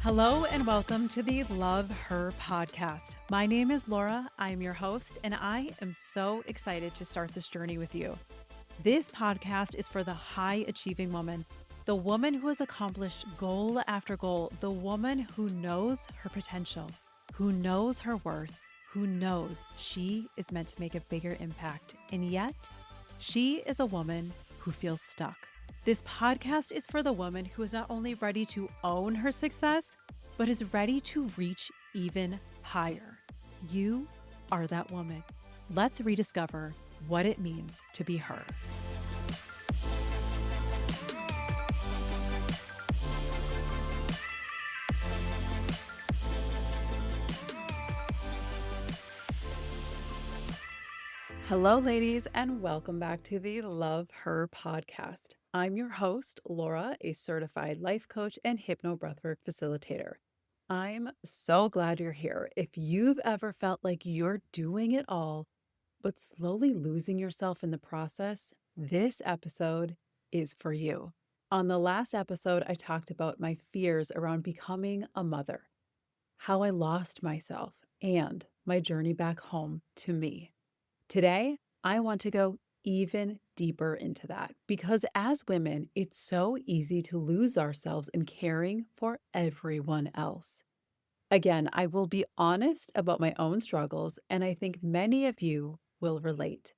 Hello and welcome to the Love Her podcast. My name is Laura. I'm your host, and I am so excited to start this journey with you. This podcast is for the high achieving woman, the woman who has accomplished goal after goal, the woman who knows her potential, who knows her worth, who knows she is meant to make a bigger impact. And yet, she is a woman who feels stuck. This podcast is for the woman who is not only ready to own her success, but is ready to reach even higher. You are that woman. Let's rediscover what it means to be her. Hello, ladies, and welcome back to the Love Her podcast. I'm your host, Laura, a certified life coach and hypnobreathwork facilitator. I'm so glad you're here. If you've ever felt like you're doing it all, but slowly losing yourself in the process, this episode is for you. On the last episode, I talked about my fears around becoming a mother, how I lost myself, and my journey back home to me. Today, I want to go even deeper into that because as women, it's so easy to lose ourselves in caring for everyone else. Again, I will be honest about my own struggles, and I think many of you will relate.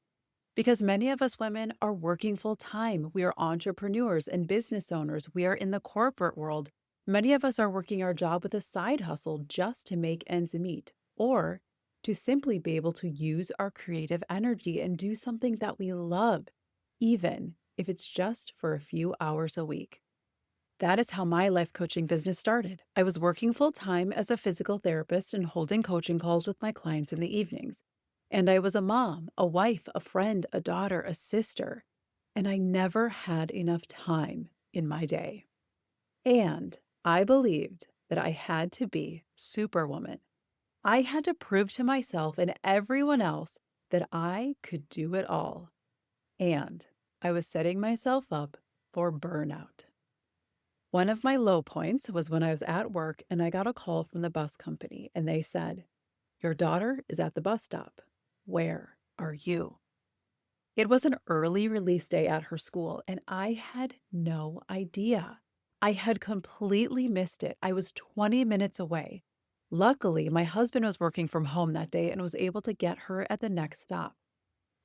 Because many of us women are working full time. We are entrepreneurs and business owners. We are in the corporate world. Many of us are working our job with a side hustle just to make ends meet, or to simply be able to use our creative energy and do something that we love, even if it's just for a few hours a week. That is how my life coaching business started. I was working full time as a physical therapist and holding coaching calls with my clients in the evenings. And I was a mom, a wife, a friend, a daughter, a sister. And I never had enough time in my day. And I believed that I had to be Superwoman. I had to prove to myself and everyone else that I could do it all. And I was setting myself up for burnout. One of my low points was when I was at work and I got a call from the bus company and they said, "Your daughter is at the bus stop. Where are you?" It was an early release day at her school and I had no idea. I had completely missed it. I was 20 minutes away. Luckily, my husband was working from home that day and was able to get her at the next stop.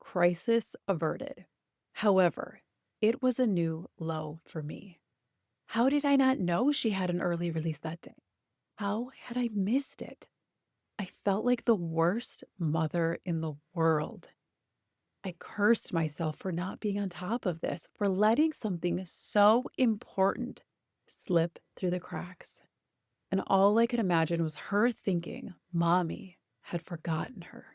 Crisis averted. However, it was a new low for me. How did I not know she had an early release that day? How had I missed it? I felt like the worst mother in the world. I cursed myself for not being on top of this, for letting something so important slip through the cracks. And all I could imagine was her thinking mommy had forgotten her.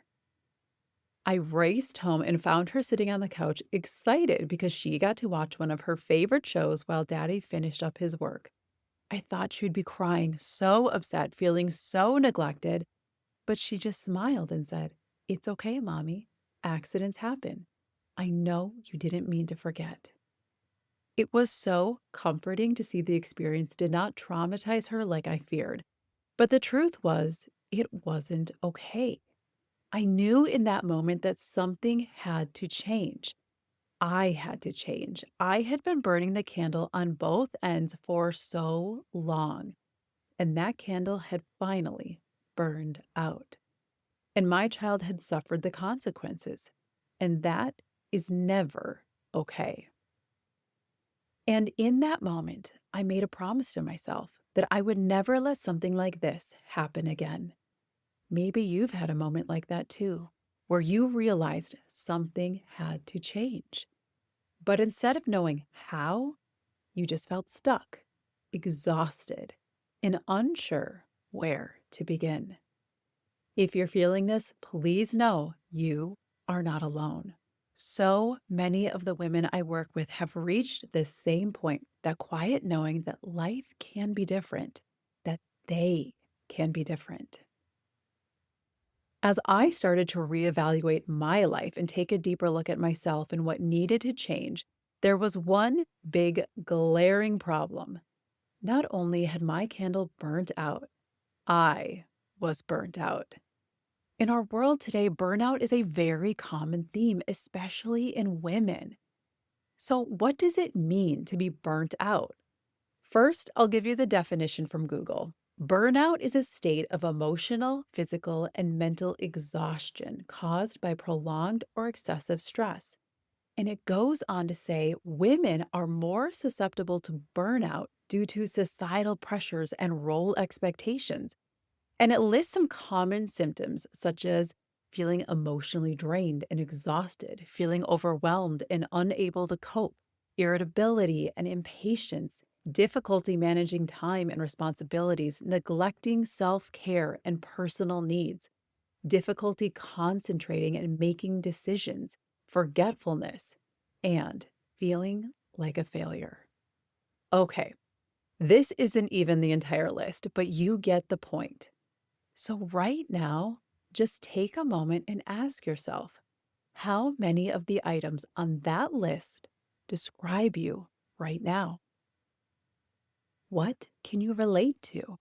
I raced home and found her sitting on the couch, excited because she got to watch one of her favorite shows while daddy finished up his work. I thought she'd be crying, so upset, feeling so neglected, but she just smiled and said, "It's okay, mommy. Accidents happen. I know you didn't mean to forget." It was so comforting to see the experience did not traumatize her like I feared. But the truth was, it wasn't okay. I knew in that moment that something had to change. I had to change. I had been burning the candle on both ends for so long, and that candle had finally burned out. And my child had suffered the consequences, and that is never okay. And in that moment, I made a promise to myself that I would never let something like this happen again. Maybe you've had a moment like that too, where you realized something had to change. But instead of knowing how, you just felt stuck, exhausted, and unsure where to begin. If you're feeling this, please know you are not alone. So many of the women I work with have reached this same point, that quiet knowing that life can be different, that they can be different. As I started to reevaluate my life and take a deeper look at myself and what needed to change, there was one big glaring problem. Not only had my candle burnt out, I was burnt out. In our world today, burnout is a very common theme, especially in women. So, what does it mean to be burnt out? First, I'll give you the definition from Google. Burnout is a state of emotional, physical, and mental exhaustion caused by prolonged or excessive stress. And it goes on to say women are more susceptible to burnout due to societal pressures and role expectations. And it lists some common symptoms such as feeling emotionally drained and exhausted, feeling overwhelmed and unable to cope, irritability and impatience, difficulty managing time and responsibilities, neglecting self care and personal needs, difficulty concentrating and making decisions, forgetfulness, and feeling like a failure. Okay, this isn't even the entire list, but you get the point. So, right now, just take a moment and ask yourself how many of the items on that list describe you right now? What can you relate to?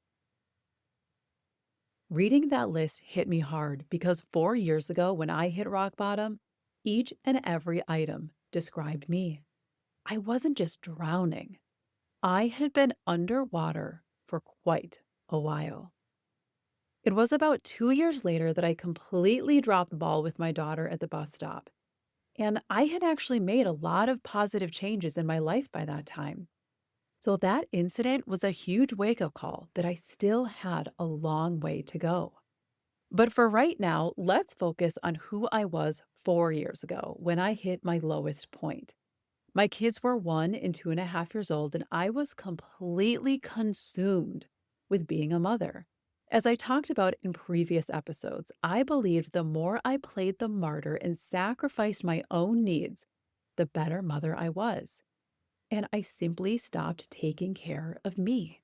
Reading that list hit me hard because 4 years ago, when I hit rock bottom, each and every item described me. I wasn't just drowning, I had been underwater for quite a while. It was about 2 years later that I completely dropped the ball with my daughter at the bus stop. And I had actually made a lot of positive changes in my life by that time. So that incident was a huge wake up call that I still had a long way to go. But for right now, let's focus on who I was 4 years ago when I hit my lowest point. My kids were 1 and 2.5 years old, and I was completely consumed with being a mother. As I talked about in previous episodes, I believed the more I played the martyr and sacrificed my own needs, the better mother I was. And I simply stopped taking care of me.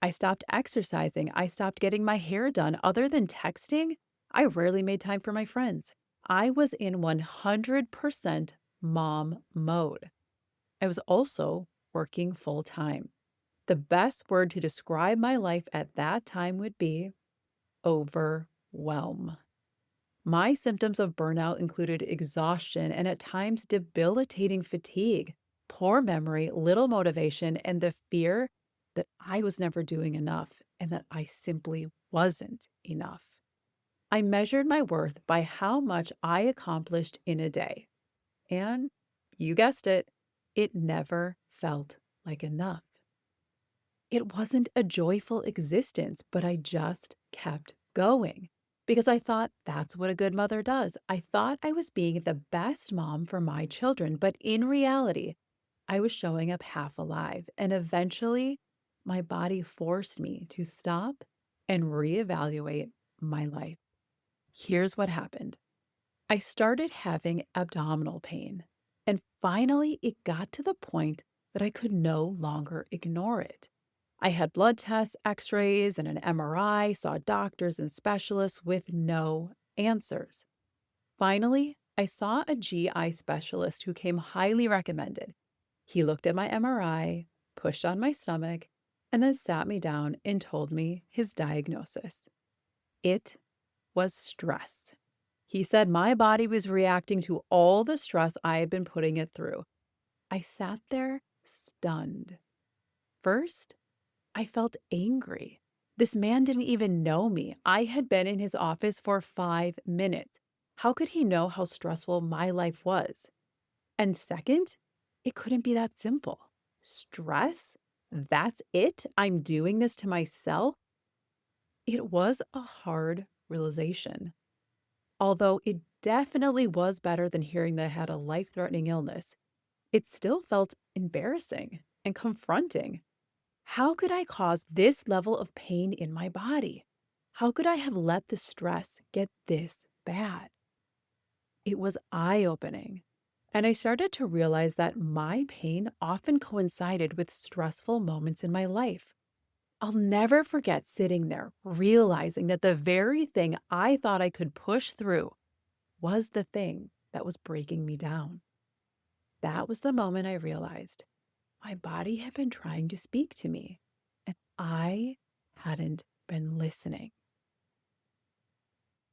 I stopped exercising. I stopped getting my hair done. Other than texting, I rarely made time for my friends. I was in 100% mom mode. I was also working full time. The best word to describe my life at that time would be overwhelm. My symptoms of burnout included exhaustion and at times debilitating fatigue, poor memory, little motivation, and the fear that I was never doing enough and that I simply wasn't enough. I measured my worth by how much I accomplished in a day. And you guessed it, it never felt like enough. It wasn't a joyful existence, but I just kept going because I thought that's what a good mother does. I thought I was being the best mom for my children, but in reality, I was showing up half alive. And eventually, my body forced me to stop and reevaluate my life. Here's what happened. I started having abdominal pain, and finally, it got to the point that I could no longer ignore it. I had blood tests, x rays, and an MRI, saw doctors and specialists with no answers. Finally, I saw a GI specialist who came highly recommended. He looked at my MRI, pushed on my stomach, and then sat me down and told me his diagnosis. It was stress. He said my body was reacting to all the stress I had been putting it through. I sat there stunned. First, I felt angry. This man didn't even know me. I had been in his office for 5 minutes. How could he know how stressful my life was? And second, it couldn't be that simple. Stress? That's it? I'm doing this to myself? It was a hard realization. Although it definitely was better than hearing that I had a life threatening illness, it still felt embarrassing and confronting. How could I cause this level of pain in my body? How could I have let the stress get this bad? It was eye opening. And I started to realize that my pain often coincided with stressful moments in my life. I'll never forget sitting there, realizing that the very thing I thought I could push through was the thing that was breaking me down. That was the moment I realized my body had been trying to speak to me. I hadn't been listening.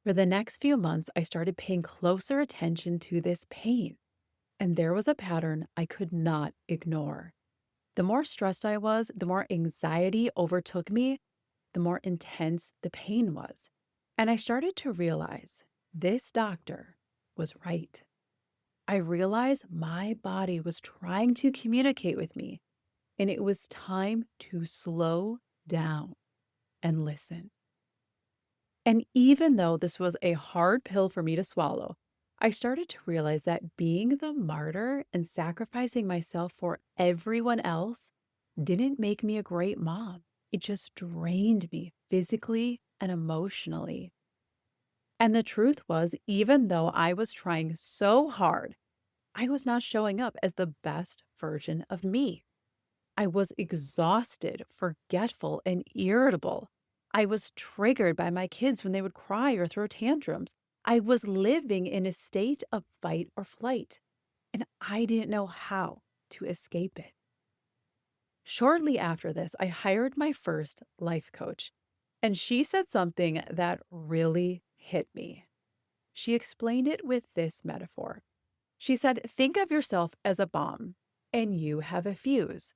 For the next few months, I started paying closer attention to this pain, and there was a pattern I could not ignore. The more stressed I was, the more anxiety overtook me, the more intense the pain was. And I started to realize this doctor was right. I realized my body was trying to communicate with me, and it was time to slow down and listen. And even though this was a hard pill for me to swallow, I started to realize that being the martyr and sacrificing myself for everyone else didn't make me a great mom. It just drained me physically and emotionally. And the truth was, even though I was trying so hard, I was not showing up as the best version of me. I was exhausted, forgetful, and irritable. I was triggered by my kids when they would cry or throw tantrums. I was living in a state of fight or flight, and I didn't know how to escape it. Shortly after this, I hired my first life coach, and she said something that really hit me. She explained it with this metaphor. She said, think of yourself as a bomb, and you have a fuse.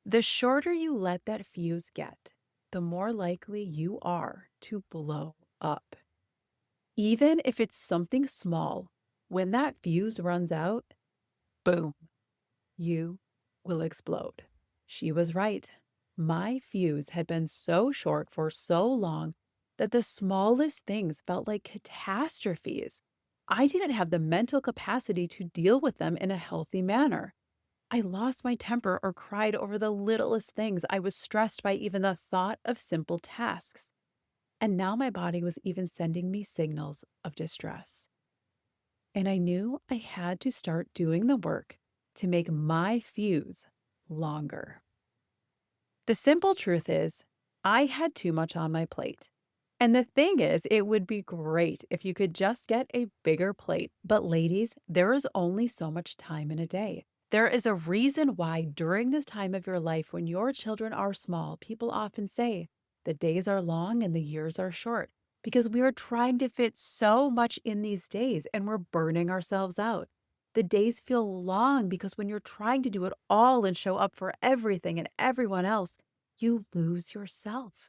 The shorter you let that fuse get, the more likely you are to blow up. Even if it's something small, when that fuse runs out, boom, you will explode. She was right. My fuse had been so short for so long that the smallest things felt like catastrophes. I didn't have the mental capacity to deal with them in a healthy manner. I lost my temper or cried over the littlest things. I was stressed by even the thought of simple tasks. And now my body was even sending me signals of distress. And I knew I had to start doing the work to make my fuse longer. The simple truth is, I had too much on my plate. And the thing is, it would be great if you could just get a bigger plate. But ladies, there is only so much time in a day. There is a reason why during this time of your life, when your children are small, people often say the days are long and the years are short because we are trying to fit so much in these days and we're burning ourselves out. The days feel long because when you're trying to do it all and show up for everything and everyone else, you lose yourself.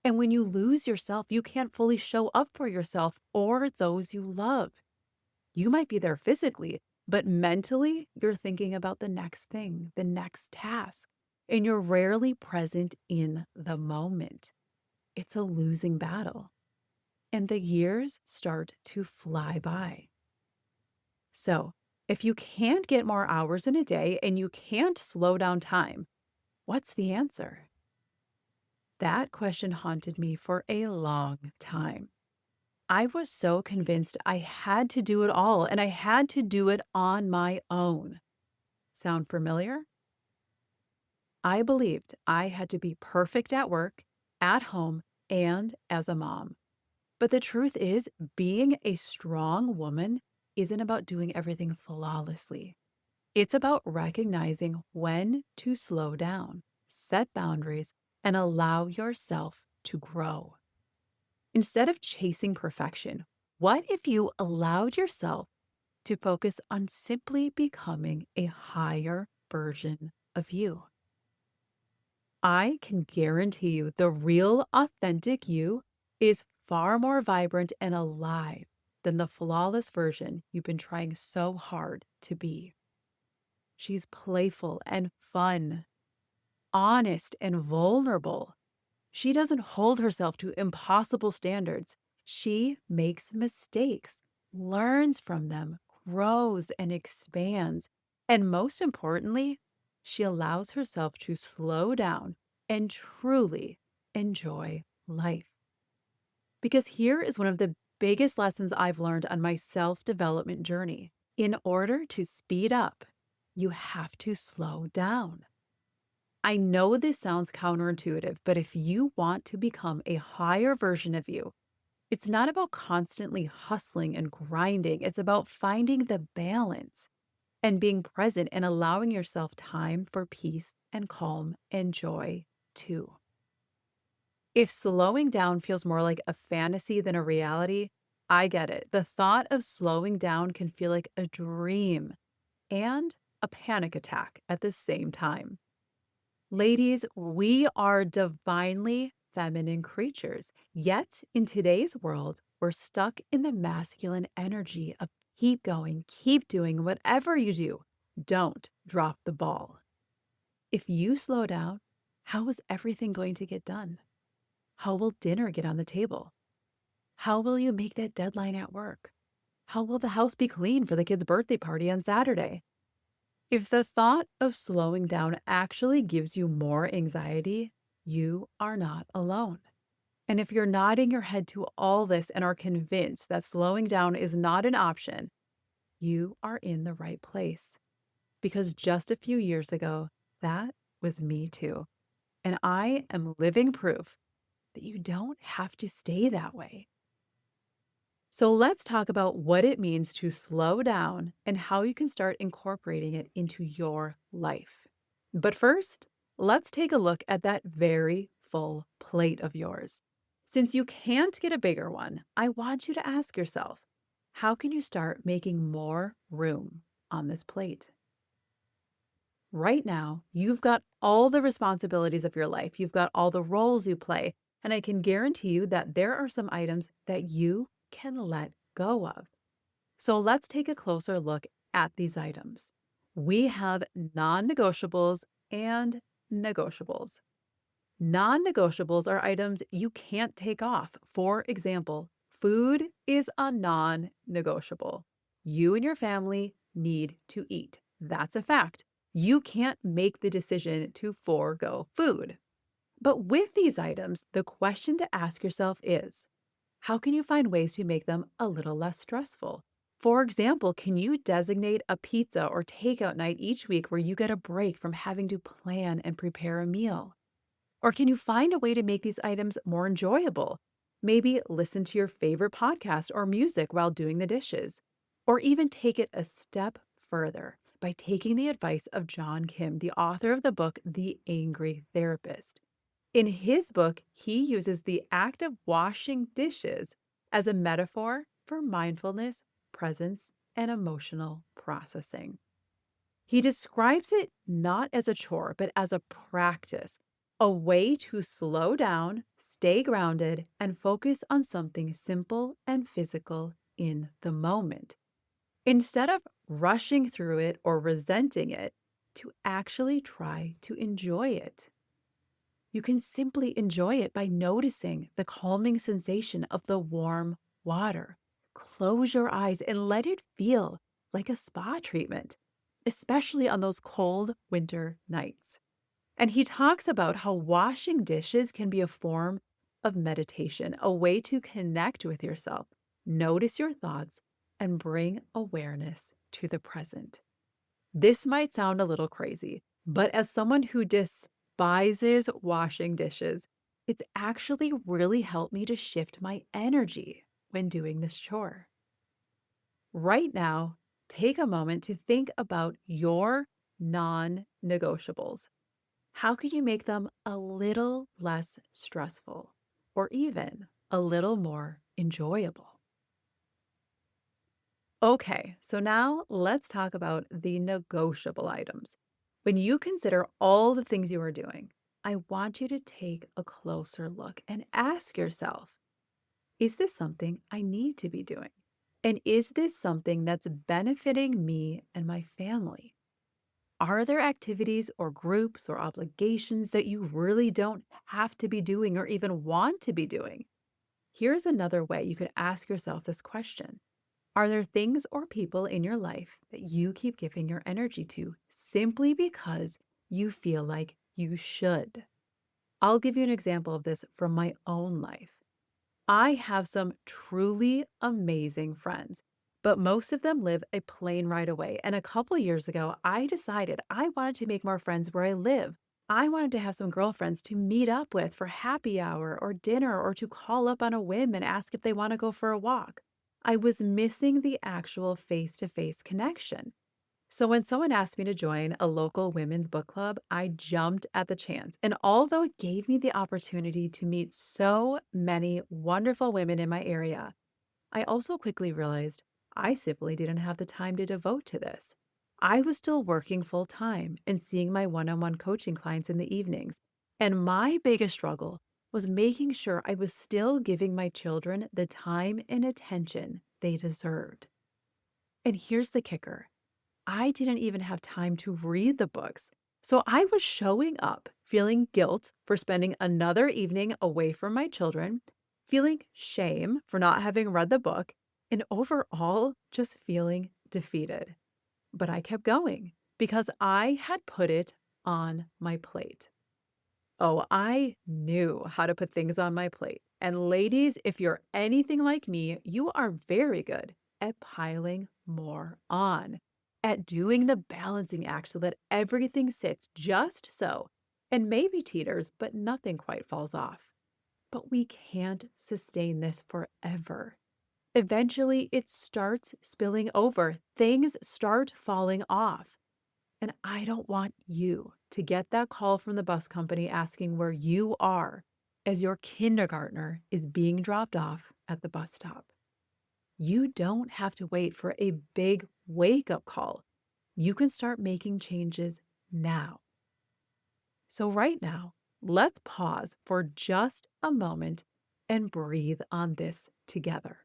And when you lose yourself, you can't fully show up for yourself or those you love. You might be there physically, but mentally, you're thinking about the next thing, the next task, and you're rarely present in the moment. It's a losing battle, and the years start to fly by. So, if you can't get more hours in a day and you can't slow down time, what's the answer? That question haunted me for a long time. I was so convinced I had to do it all and I had to do it on my own. Sound familiar? I believed I had to be perfect at work, at home, and as a mom. But the truth is, being a strong woman isn't about doing everything flawlessly. It's about recognizing when to slow down, set boundaries, and allow yourself to grow. Instead of chasing perfection, what if you allowed yourself to focus on simply becoming a higher version of you? I can guarantee you the real, authentic you is far more vibrant and alive than the flawless version you've been trying so hard to be. She's playful and fun, honest and vulnerable. She doesn't hold herself to impossible standards. She makes mistakes, learns from them, grows and expands. And most importantly, she allows herself to slow down and truly enjoy life. Because here is one of the biggest lessons I've learned on my self development journey. In order to speed up, you have to slow down. I know this sounds counterintuitive, but if you want to become a higher version of you, it's not about constantly hustling and grinding. It's about finding the balance and being present and allowing yourself time for peace and calm and joy too. If slowing down feels more like a fantasy than a reality, I get it. The thought of slowing down can feel like a dream and a panic attack at the same time. Ladies, we are divinely feminine creatures. Yet, in today's world, we're stuck in the masculine energy of keep going, keep doing whatever you do. Don't drop the ball. If you slow down, how is everything going to get done? How will dinner get on the table? How will you make that deadline at work? How will the house be clean for the kid's birthday party on Saturday? If the thought of slowing down actually gives you more anxiety, you are not alone. And if you're nodding your head to all this and are convinced that slowing down is not an option, you are in the right place. Because just a few years ago, that was me too. And I am living proof that you don't have to stay that way. So let's talk about what it means to slow down and how you can start incorporating it into your life. But first, let's take a look at that very full plate of yours. Since you can't get a bigger one, I want you to ask yourself, how can you start making more room on this plate? Right now, you've got all the responsibilities of your life. You've got all the roles you play. And I can guarantee you that there are some items that you can let go of. So let's take a closer look at these items. We have non negotiables and negotiables. Non negotiables are items you can't take off. For example, food is a non negotiable. You and your family need to eat. That's a fact. You can't make the decision to forego food. But with these items, the question to ask yourself is, how can you find ways to make them a little less stressful? For example, can you designate a pizza or takeout night each week where you get a break from having to plan and prepare a meal? Or can you find a way to make these items more enjoyable? Maybe listen to your favorite podcast or music while doing the dishes. Or even take it a step further by taking the advice of John Kim, the author of the book, The Angry Therapist. In his book, he uses the act of washing dishes as a metaphor for mindfulness, presence, and emotional processing. He describes it not as a chore, but as a practice, a way to slow down, stay grounded, and focus on something simple and physical in the moment. Instead of rushing through it or resenting it, to actually try to enjoy it. You can simply enjoy it by noticing the calming sensation of the warm water. Close your eyes and let it feel like a spa treatment, especially on those cold winter nights. And he talks about how washing dishes can be a form of meditation, a way to connect with yourself, notice your thoughts, and bring awareness to the present. This might sound a little crazy, but as someone who despises washing dishes, it's actually really helped me to shift my energy when doing this chore. Right now, take a moment to think about your non negotiables. How can you make them a little less stressful or even a little more enjoyable? Okay, so now let's talk about the negotiable items. When you consider all the things you are doing, I want you to take a closer look and ask yourself, is this something I need to be doing? And is this something that's benefiting me and my family? Are there activities or groups or obligations that you really don't have to be doing or even want to be doing? Here's another way you could ask yourself this question. Are there things or people in your life that you keep giving your energy to simply because you feel like you should? I'll give you an example of this from my own life. I have some truly amazing friends, but most of them live a plane ride away. And a couple years ago, I decided I wanted to make more friends where I live. I wanted to have some girlfriends to meet up with for happy hour or dinner or to call up on a whim and ask if they want to go for a walk. I was missing the actual face to face connection. So, when someone asked me to join a local women's book club, I jumped at the chance. And although it gave me the opportunity to meet so many wonderful women in my area, I also quickly realized I simply didn't have the time to devote to this. I was still working full time and seeing my one on one coaching clients in the evenings. And my biggest struggle was making sure I was still giving my children the time and attention they deserved. And here's the kicker, I didn't even have time to read the books. So I was showing up feeling guilt for spending another evening away from my children, feeling shame for not having read the book, and overall just feeling defeated. But I kept going because I had put it on my plate. Oh, I knew how to put things on my plate. And ladies, if you're anything like me, you are very good at piling more on, at doing the balancing act so that everything sits just so, and maybe teeters, but nothing quite falls off. But we can't sustain this forever. Eventually, it starts spilling over. Things start falling off. And I don't want you to get that call from the bus company asking where you are as your kindergartner is being dropped off at the bus stop. You don't have to wait for a big wake up call. You can start making changes now. So, right now, let's pause for just a moment and breathe on this together.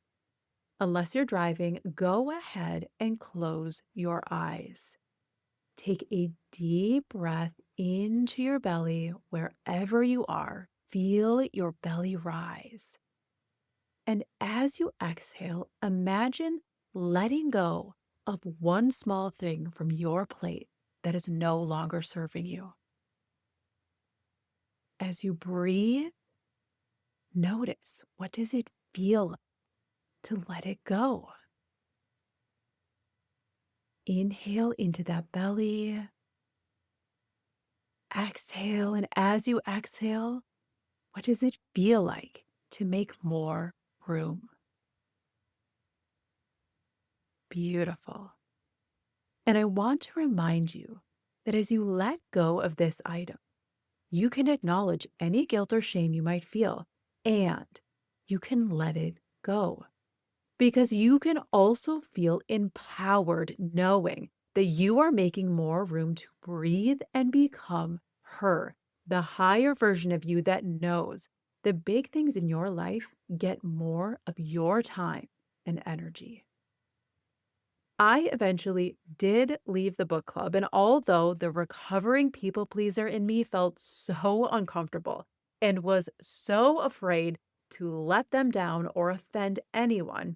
Unless you're driving, go ahead and close your eyes. Take a deep breath into your belly wherever you are. Feel your belly rise. And as you exhale, imagine letting go of one small thing from your plate that is no longer serving you. As you breathe, notice, what does it feel like to let it go? Inhale into that belly. Exhale. And as you exhale, what does it feel like to make more room? Beautiful. And I want to remind you that as you let go of this item, you can acknowledge any guilt or shame you might feel, and you can let it go. Because you can also feel empowered knowing that you are making more room to breathe and become her, the higher version of you that knows the big things in your life get more of your time and energy. I eventually did leave the book club, and although the recovering people pleaser in me felt so uncomfortable and was so afraid to let them down or offend anyone,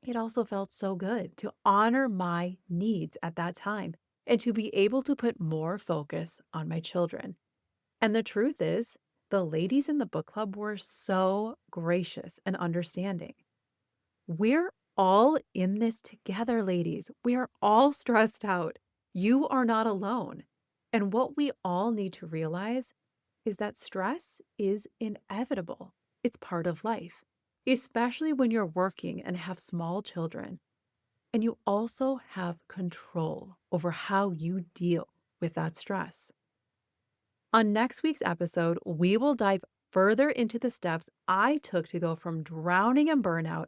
it also felt so good to honor my needs at that time and to be able to put more focus on my children. And the truth is, the ladies in the book club were so gracious and understanding. We're all in this together, ladies. We're all stressed out. You are not alone. And what we all need to realize is that stress is inevitable. It's part of life, especially when you're working and have small children. And you also have control over how you deal with that stress. On next week's episode, we will dive further into the steps I took to go from drowning in burnout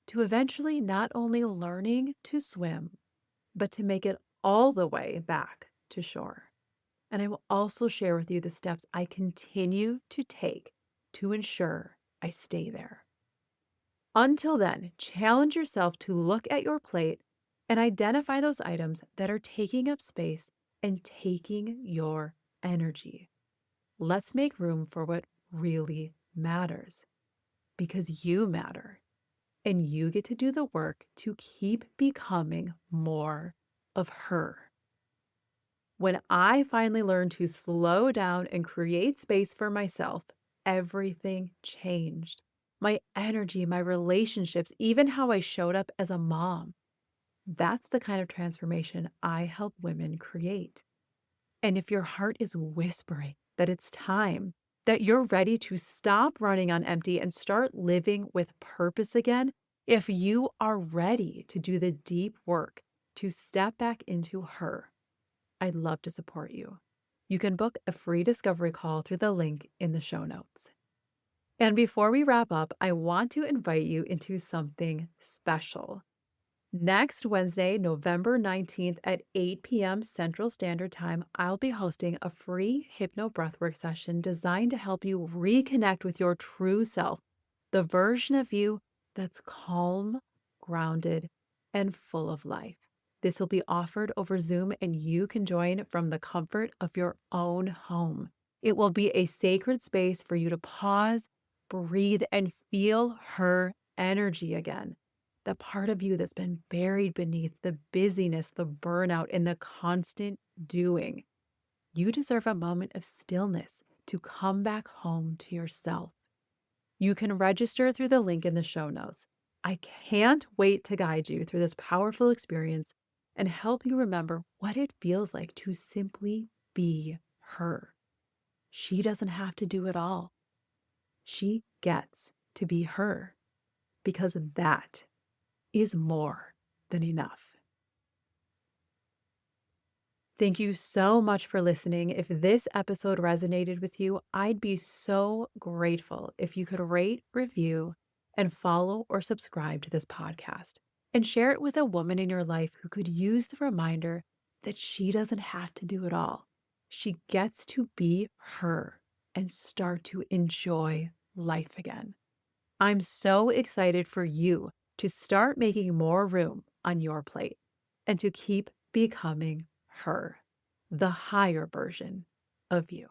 to eventually not only learning to swim, but to make it all the way back to shore. And I will also share with you the steps I continue to take to ensure I stay there. Until then, challenge yourself to look at your plate and identify those items that are taking up space and taking your energy. Let's make room for what really matters because you matter and you get to do the work to keep becoming more of her. When I finally learned to slow down and create space for myself, everything changed. My energy, my relationships, even how I showed up as a mom. That's the kind of transformation I help women create. And if your heart is whispering that it's time, that you're ready to stop running on empty and start living with purpose again, if you are ready to do the deep work to step back into her, I'd love to support you. You can book a free discovery call through the link in the show notes. And before we wrap up, I want to invite you into something special. Next Wednesday, November 19th at 8 p.m. Central Standard Time, I'll be hosting a free hypno breathwork session designed to help you reconnect with your true self, the version of you that's calm, grounded, and full of life. This will be offered over Zoom, and you can join from the comfort of your own home. It will be a sacred space for you to pause, breathe, and feel her energy again, the part of you that's been buried beneath the busyness, the burnout, and the constant doing. You deserve a moment of stillness to come back home to yourself. You can register through the link in the show notes. I can't wait to guide you through this powerful experience and help you remember what it feels like to simply be her. She doesn't have to do it all. She gets to be her, because that is more than enough. Thank you so much for listening. If this episode resonated with you, I'd be so grateful if you could rate, review, and follow or subscribe to this podcast, and share it with a woman in your life who could use the reminder that she doesn't have to do it all. She gets to be her and start to enjoy life again. I'm so excited for you to start making more room on your plate and to keep becoming her, the higher version of you.